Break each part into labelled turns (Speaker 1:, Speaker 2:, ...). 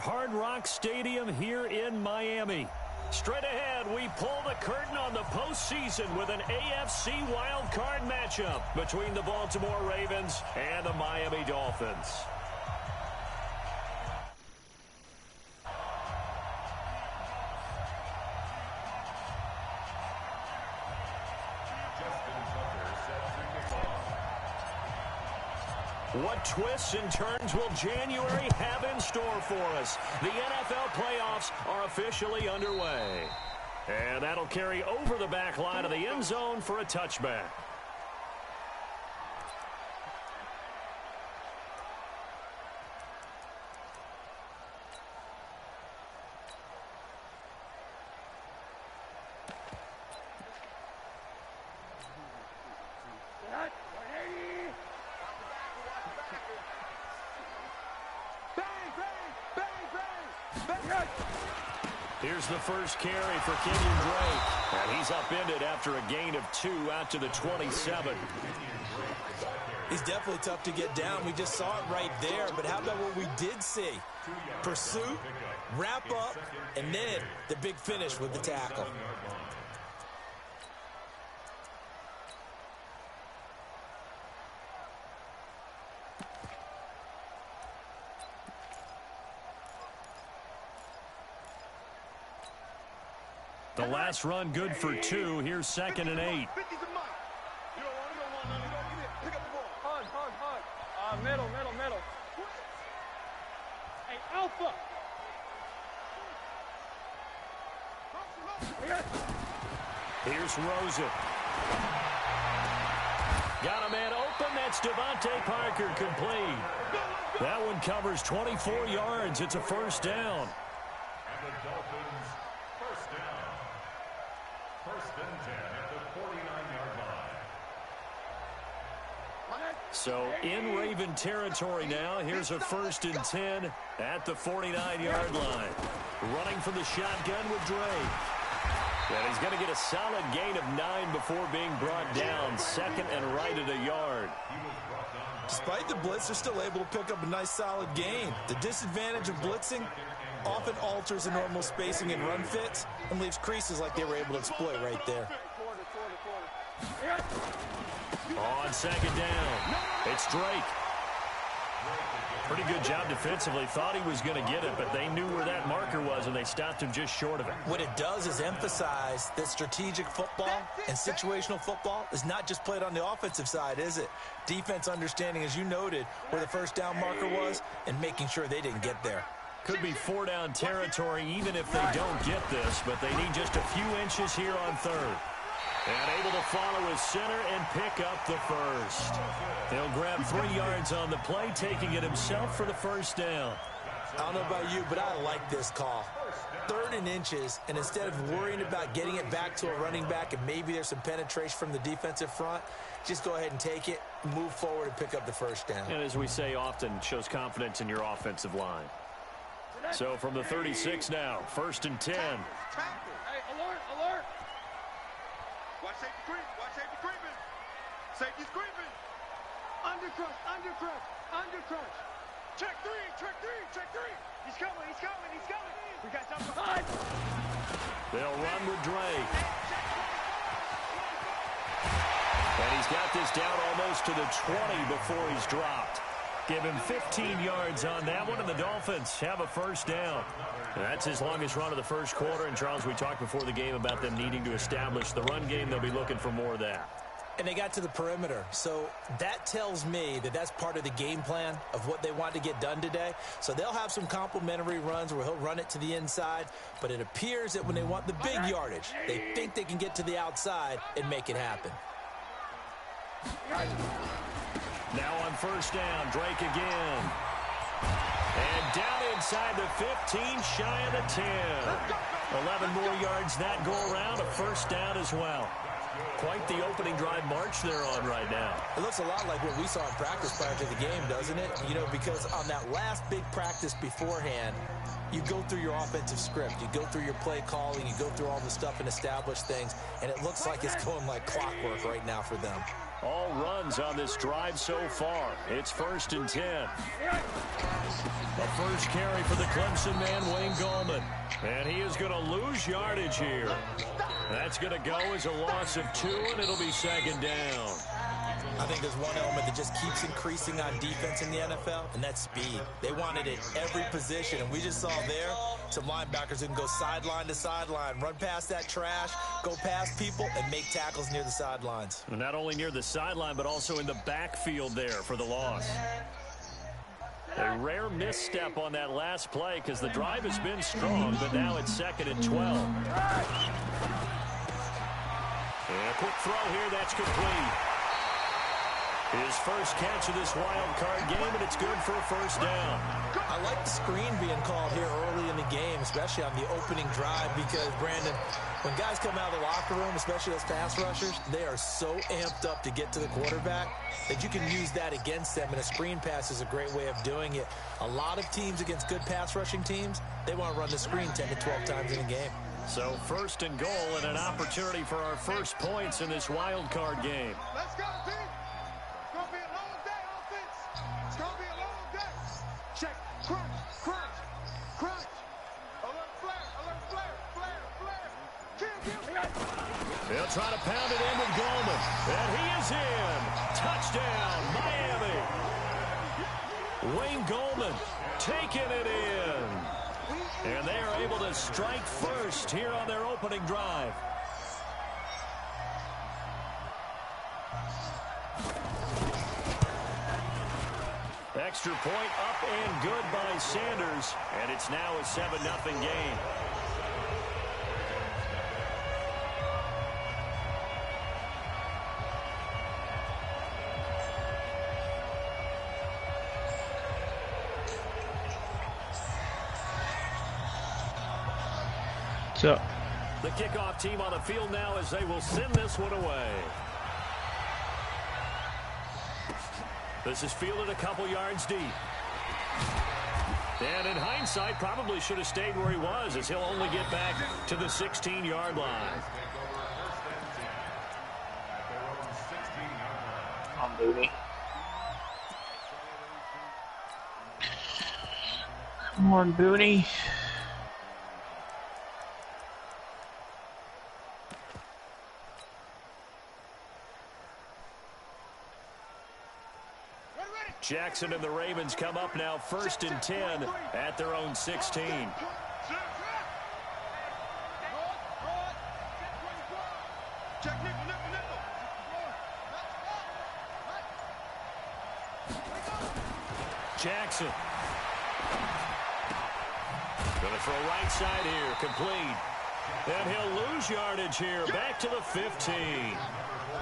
Speaker 1: Hard Rock Stadium here in Miami. Straight ahead, we pull the curtain on the postseason with an AFC wildcard matchup between the Baltimore Ravens and the Miami Dolphins. What twists and turns will January have in store for us? The NFL playoffs are officially underway. And that'll carry over the back line of the end zone for a touchback. Here's the first carry for Kenyon Drake. And he's upended after a gain of 2 out to the 27.
Speaker 2: He's definitely tough to get down. We just saw it right there. But how about what we did see? Pursuit, wrap up, and then the big finish with the tackle.
Speaker 1: The last run good for 2. Here's 2nd and 8.
Speaker 3: Middle. Hey, Alpha.
Speaker 1: Here's Rosen. Got a man open. That's Devontae Parker complete. That one covers 24 yards. It's a first down.
Speaker 4: And the Dolphins first down. First and 10 at the 49-yard line.
Speaker 1: So in Raven territory now. Here's a 1st and 10 at the 49-yard line. Running from the shotgun with Drake. And he's going to get a solid gain of 9 before being brought down. 2nd and right at a yard.
Speaker 2: Despite the blitz, they're still able to pick up a nice solid gain. The disadvantage of blitzing often alters the normal spacing and run fits and leaves creases like they were able to exploit right there.
Speaker 1: On 2nd down, it's Drake. Pretty good job defensively. Thought he was going to get it, but they knew where that marker was, and they stopped him just short of it.
Speaker 2: What it does is emphasize that strategic football and situational football is not just played on the offensive side, is it? Defense understanding, as you noted, where the first down marker was and making sure they didn't get there.
Speaker 1: Could be 4-down territory even if they don't get this, but they need just a few inches here on 3rd. And able to follow his center and pick up the first. He'll grab 3 yards on the play, taking it himself for the first down.
Speaker 2: I don't know about you, but I like this call. 3rd and inches, and instead of worrying about getting it back to a running back and maybe there's some penetration from the defensive front, just go ahead and take it, move forward, and pick up the first down.
Speaker 1: And as we say often, shows confidence in your offensive line. So from the 36 now, 1st and 10.
Speaker 3: Hey, alert. Watch safety creeping. Safety's creeping. Undercrush. Check three. He's coming. We got something behind.
Speaker 1: They'll run with Drake. And he's got this down almost to the 20 before he's dropped. Give him 15 yards on that one, and the Dolphins have a first down. That's his longest run of the first quarter. And, Charles, we talked before the game about them needing to establish the run game. They'll be looking for more of that.
Speaker 2: And they got to the perimeter. So that tells me that that's part of the game plan of what they want to get done today. So they'll have some complementary runs where he'll run it to the inside. But it appears that when they want the big yardage, they think they can get to the outside and make it happen.
Speaker 1: Now on first down, Drake again. And down inside the 15, shy of the 10. 11 more yards that go around, a first down as well. Quite the opening drive march they're on right now.
Speaker 2: It looks a lot like what we saw in practice prior to the game, doesn't it? You know, because on that last big practice beforehand, you go through your offensive script. You go through your play calling. You go through all the stuff and establish things. And it looks like it's going like clockwork right now for them.
Speaker 1: all runs on this drive so far. It's 1st and 10. The first carry for the Clemson man, Wayne Gallman. And he is going to lose yardage here. That's going to go as a loss of 2, and it'll be 2nd down.
Speaker 2: I think there's one element that just keeps increasing on defense in the NFL, and that's speed. They want it at every position, and we just saw there some linebackers who can go sideline to sideline, run past that trash, go past people, and make tackles near the sidelines.
Speaker 1: Not only near the sideline, but also in the backfield there for the loss. A rare misstep on that last play because the drive has been strong, but now it's 2nd and 12. And a quick throw here, that's complete. His first catch of this wild card game, and it's good for a 1st down.
Speaker 2: I like the screen being called here early in the game, especially on the opening drive, because, Brandon, when guys come out of the locker room, especially those pass rushers, they are so amped up to get to the quarterback that you can use that against them, and a screen pass is a great way of doing it. A lot of teams against good pass rushing teams, they want to run the screen 10 to 12 times in a game.
Speaker 1: So 1st and goal and an opportunity for our first points in this wild card game.
Speaker 3: Let's go, team. It's going to be a long day, offense. It's going to be a long day. Check. Crunch, crunch, crunch. Alert flare, alert flare, flare, flare. Kill.
Speaker 1: They'll try to pound it in with Gallman. And he is in. Touchdown, Miami. Wayne Gallman taking it in. And they are able to strike first here on their opening drive. Extra point up and good by Sanders. And it's now a 7-0 game.
Speaker 5: So
Speaker 1: the kickoff team on the field now as they will send this one away. This is fielded a couple yards deep. And in hindsight, probably should have stayed where he was, as he'll only get back to the 16-yard line.
Speaker 5: on Booty. Come on, Booty.
Speaker 1: Jackson and the Ravens come up now 1st and 10 at their own 16. Jackson. Going to throw right side here, complete. And he'll lose yardage here, back to the 15.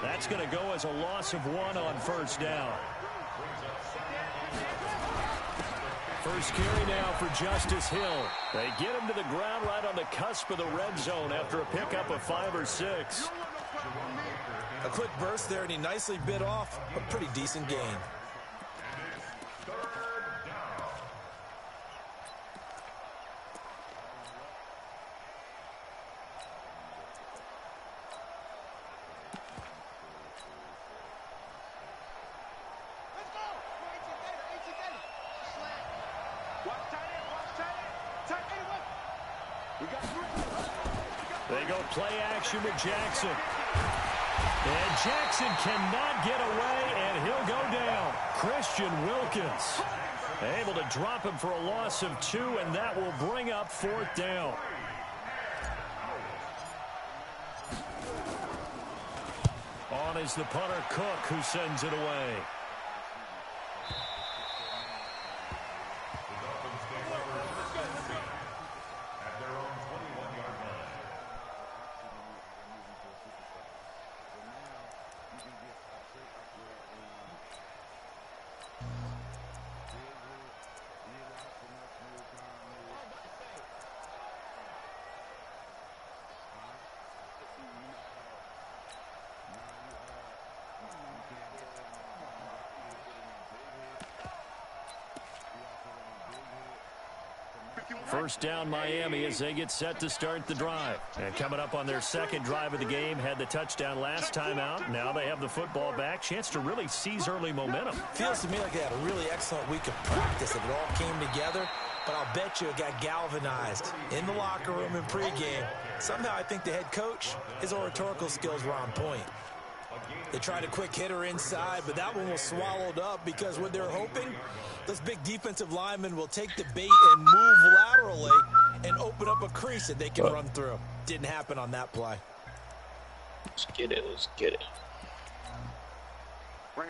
Speaker 1: That's going to go as a loss of 1 on 1st down. First carry now for Justice Hill. They get him to the ground right on the cusp of the red zone after a pickup of 5 or 6.
Speaker 2: A quick burst there, and he nicely bit off a pretty decent gain.
Speaker 1: They go play action with Jackson. And Jackson cannot get away, and he'll go down. Christian Wilkins able to drop him for a loss of 2, and that will bring up 4th down. On is the punter Cook, who sends it away. First down Miami as they get set to start the drive. And coming up on their second drive of the game, had the touchdown last time out. Now they have the football back. Chance to really seize early momentum.
Speaker 2: Feels to me like they had a really excellent week of practice. If it all came together, but I'll bet you it got galvanized in the locker room in pregame. Somehow I think the head coach, his oratorical skills were on point. They tried a quick hitter inside, but that one was swallowed up because what they're hoping, those big defensive linemen will take the bait and move laterally and open up a crease that they can run through. Didn't happen on that play.
Speaker 5: Let's get it. Let's get it.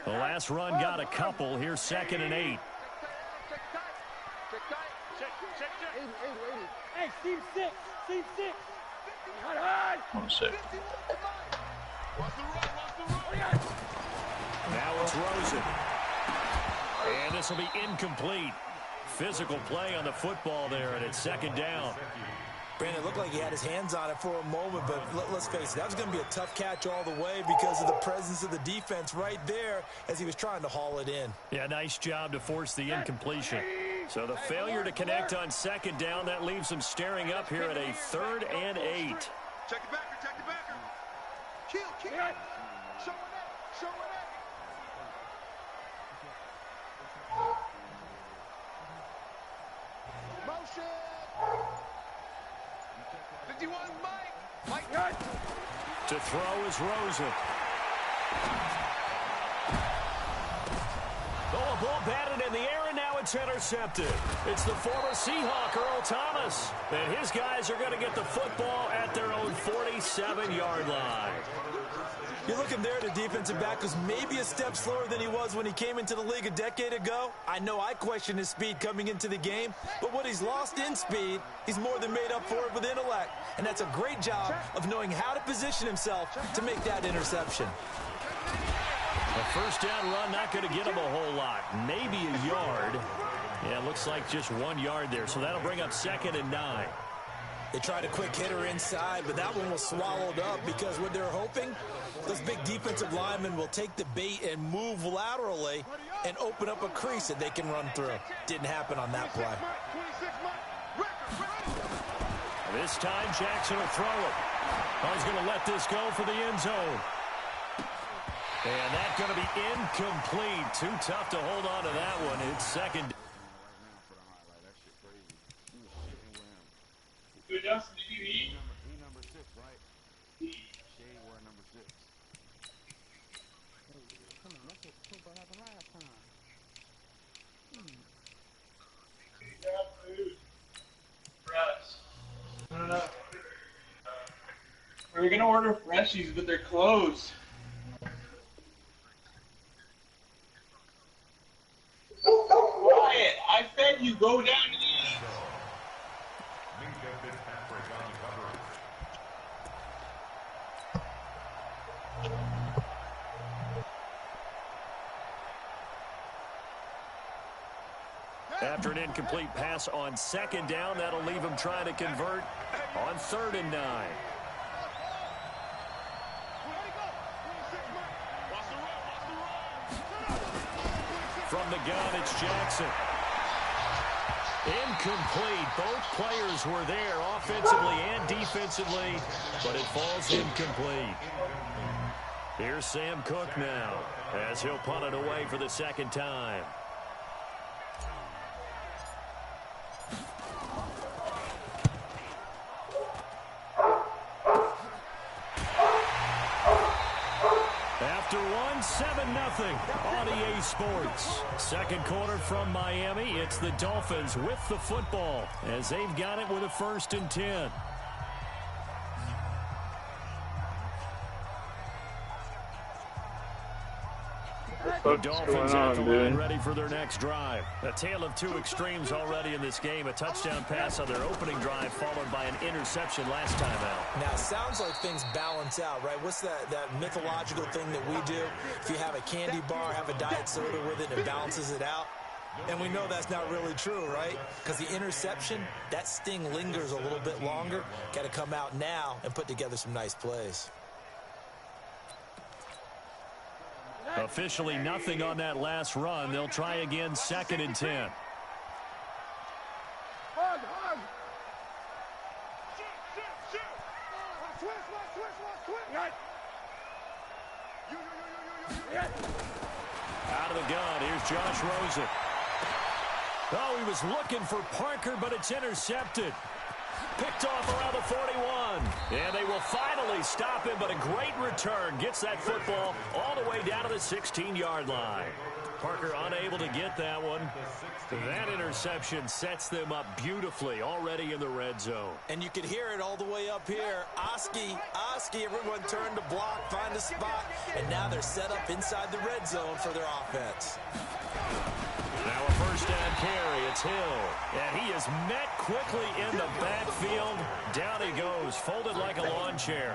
Speaker 1: The last run got a couple. Here's 2nd and 8.
Speaker 6: Hey, Steve 6. Steve 6.
Speaker 5: One sec.
Speaker 1: Now it's Rosen. And this will be incomplete. Physical play on the football there, and it's 2nd down.
Speaker 2: Brandon, it looked like he had his hands on it for a moment, but let's face it, that was going to be a tough catch all the way because of the presence of the defense right there as he was trying to haul it in.
Speaker 1: Yeah, nice job to force the incompletion. So the failure to connect on 2nd down, that leaves them staring up here at a 3rd and 8.
Speaker 3: Check the backer, check the backer. Kill. Show it up. Motion. 51, Mike.
Speaker 1: To throw is Rosen. Oh, a ball batted in the air, and now it's intercepted. It's the former Seahawk, Earl Thomas. And his guys are going to get the football at their own 47-yard line.
Speaker 2: You're looking there at a defensive back who's maybe a step slower than he was when he came into the league a decade ago. I know I questioned his speed coming into the game, but what he's lost in speed, he's more than made up for it with intellect. And that's a great job of knowing how to position himself to make that interception.
Speaker 1: A first down run, not going to get him a whole lot. Maybe a yard. Yeah, it looks like just 1 yard there, so that'll bring up 2nd and 9.
Speaker 2: They tried a quick hitter inside, but that one was swallowed up because what they're hoping, those big defensive linemen will take the bait and move laterally and open up a crease that they can run through. Didn't happen on that play.
Speaker 1: This time, Jackson will throw it. Oh, he's going to let this go for the end zone. And that's going to be incomplete. Too tough to hold on to that one. It's 2nd.
Speaker 5: Good, Justin, did you eat?
Speaker 3: Number 6, right? Shea wore number 6.
Speaker 6: Come on, that's what happened last time.
Speaker 5: We got food. Fresh. No. We were going to order Freshies, but they're closed. Quiet. I said you go down to the
Speaker 1: After an incomplete pass on 2nd down, that'll leave him trying to convert on 3rd and 9. From the gun, it's Jackson. Incomplete. Both players were there offensively and defensively, but it falls incomplete. Here's Sam Cook now as he'll punt it away for the 2nd time. After 7-0 on EA Sports. 2nd quarter from Miami. It's the Dolphins with the football as they've got it with a 1st and 10. The Dolphins at the line ready for their next drive. A tale of two extremes already in this game. A touchdown pass on their opening drive followed by an interception last time out.
Speaker 2: Now, it sounds like things balance out, right? What's that mythological thing that we do? If you have a candy bar, have a diet soda with it, and it balances it out. And we know that's not really true, right? Because the interception, that sting lingers a little bit longer. Got to come out now and put together some nice plays.
Speaker 1: Officially nothing on that last run. They'll try again 2nd and 10.
Speaker 6: Hug.
Speaker 1: Out of the gun, here's Josh Rosen. Oh, he was looking for Parker, but it's intercepted. Picked off around the 41. And they will finally stop him, but a great return. Gets that football all the way down to the 16-yard line. Parker unable to get that one. That interception sets them up beautifully already in the red zone.
Speaker 2: And you could hear it all the way up here. Oski, everyone turned to block, find a spot, and now they're set up inside the red zone for their offense.
Speaker 1: Now a first down carry. It's Hill. And he is met quickly in the backfield. Down he goes, folded like a lawn chair.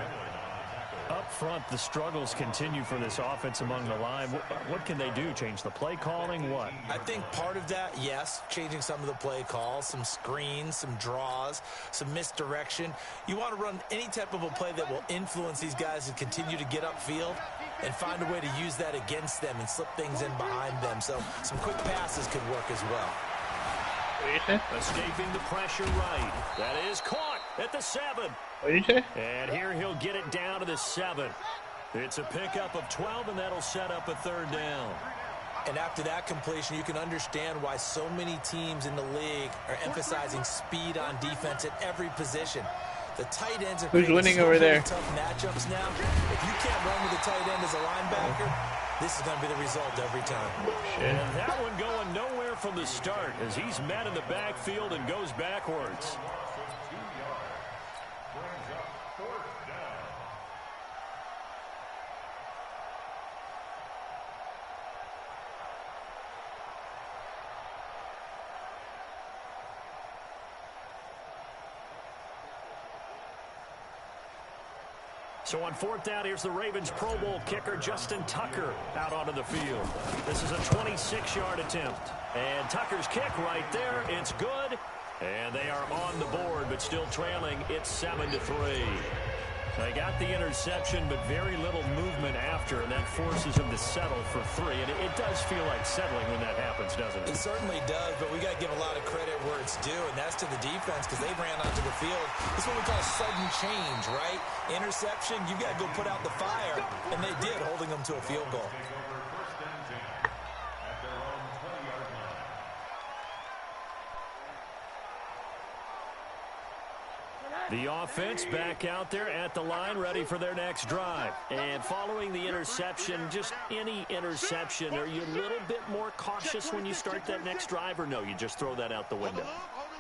Speaker 1: Up front, the struggles continue for this offense among the line. What can they do? Change the play calling? What?
Speaker 2: I think part of that, yes, changing some of the play calls, some screens, some draws, some misdirection. You want to run any type of a play that will influence these guys to continue to get upfield and find a way to use that against them and slip things in behind them. So some quick passes could work as well.
Speaker 1: Escaping the pressure right. That is caught at the 7. And here he'll get it down to the 7. It's a pickup of 12, and that'll set up a third down.
Speaker 2: And after that completion, you can understand why so many teams in the league are emphasizing speed on defense at every position. The tight ends are
Speaker 7: winning over there?
Speaker 2: Tough matchups now. If you can't run with the tight end as a linebacker, this is going to be the result every time.
Speaker 1: And that one going nowhere from the start as he's met in the backfield and goes backwards. So on fourth down, here's the Ravens Pro Bowl kicker, Justin Tucker, out onto the field. This is a 26-yard attempt. And Tucker's kick right there. It's good. And they are on the board, but still trailing. It's 7-3. They got the interception, but very little movement after, and that forces them to settle for 3. And it does feel like settling when that happens, doesn't it?
Speaker 2: It certainly does, but we got to give a lot of credit where it's due, and that's to the defense because they ran onto the field. This is what we call sudden change, right? Interception, you got to go put out the fire, and they did, holding them to a field goal.
Speaker 1: The offense back out there at the line, ready for their next drive. And following the interception, just any interception, are you a little bit more cautious when you start that next drive, or no, you just throw that out the window?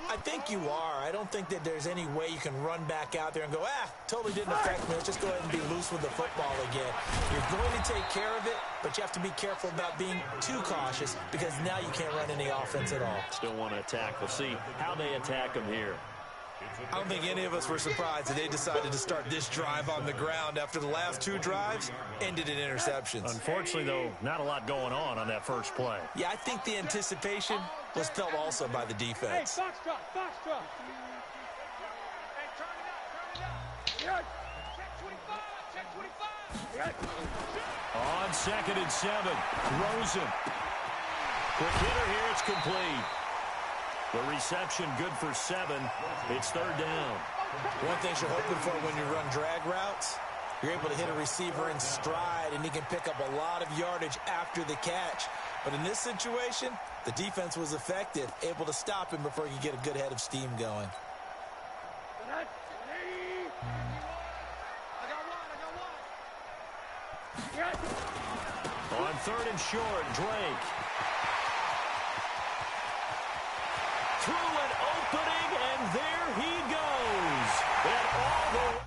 Speaker 2: I think you are. I don't think that there's any way you can run back out there and go, totally didn't affect me. Let's just go ahead and be loose with the football again. You're going to take care of it, but you have to be careful about being too cautious because now you can't run any offense at all.
Speaker 1: Still want to attack. We'll see how they attack them here.
Speaker 2: I don't think any of us were surprised that they decided to start this drive on the ground after the last 2 drives ended in interceptions.
Speaker 1: Unfortunately, though, not a lot going on that first play.
Speaker 2: Yeah, I think the anticipation was felt also by the defense.
Speaker 6: Hey, foxtrot.
Speaker 3: Hey, turn it up. Check 25.
Speaker 1: On 2nd and 7, Rosen. Quick hitter here, it's complete. The reception good for 7. It's third down.
Speaker 2: One thing you're hoping for when you run drag routes, you're able to hit a receiver in stride, and he can pick up a lot of yardage after the catch. But in this situation, the defense was effective, able to stop him before he could get a good head of steam going.
Speaker 1: On 3rd and short, Drake. Through an opening, and there he goes. And all the